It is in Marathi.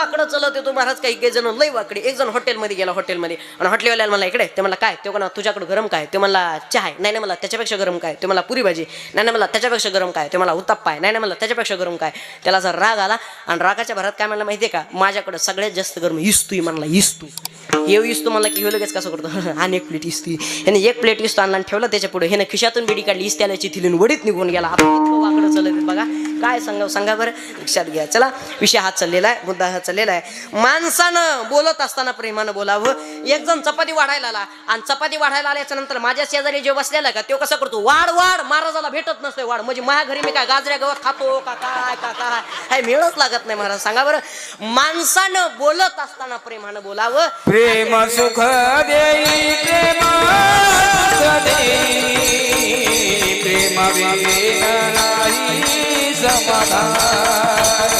वाकडं चलत येतो महाराज. काही जण लई वाकडे. एक जण हॉटेलमध्ये गेला, हॉटेलमध्ये, आणि हॉटेलवाल्याला म्हणला इकडे. ते म्हणला काय? ते म्हणला तुझ्याकडे गरम काय? ते म्हणला चहा आहे. नाही मला त्याच्यापेक्षा गरम काय? ते मला पुरी भाजी. नाही मला त्याच्यापेक्षा गरम काय? ते मला उत्तप्पा आहे. नाही मला त्याच्यापेक्षा गरम काय? त्याला असा राग आला आणि रागाच्या भरात काय म्हणला माहितीये का? माझ्याकडे सगळ्यात जास्त गरम इस्तू म्हणला. इस्तू हे इस्तू म्हणला की हे लगेच कसं करतो आणि एक प्लेट इस्तू. ह्याने एक प्लेट इस्तू आणला आणि ठेवलं त्याच्या पुढे. ह्याने खिशातून बिडी काढली, इस्त्याला चिथीलून वडीत निघून गेला. आपण इतकं वाकडं चालत बघा. काय सांगा बरं, लक्षात घ्या. चला, विषय हा चाललेला आहे, मुद्दा हा चाललेला आहे. माणसानं बोलत असताना प्रेमानं बोलावं. एक जण चपाती वाढायला आला आणि चपाती वाढायला आल्याच्या नंतर माझ्या शेजारी जे बसलेला का तो कसं करतो, वाढ महाराजाला भेटत नसते वाढ. म्हणजे माझ्या घरी मी काय गाजऱ्या गवत खातो का काय मेळच लागत नाही महाराज. सांगा बरं, माणसानं बोलत असताना प्रेमानं बोलावं. प्रेम सुख देई प्रेम प्रेम समाधान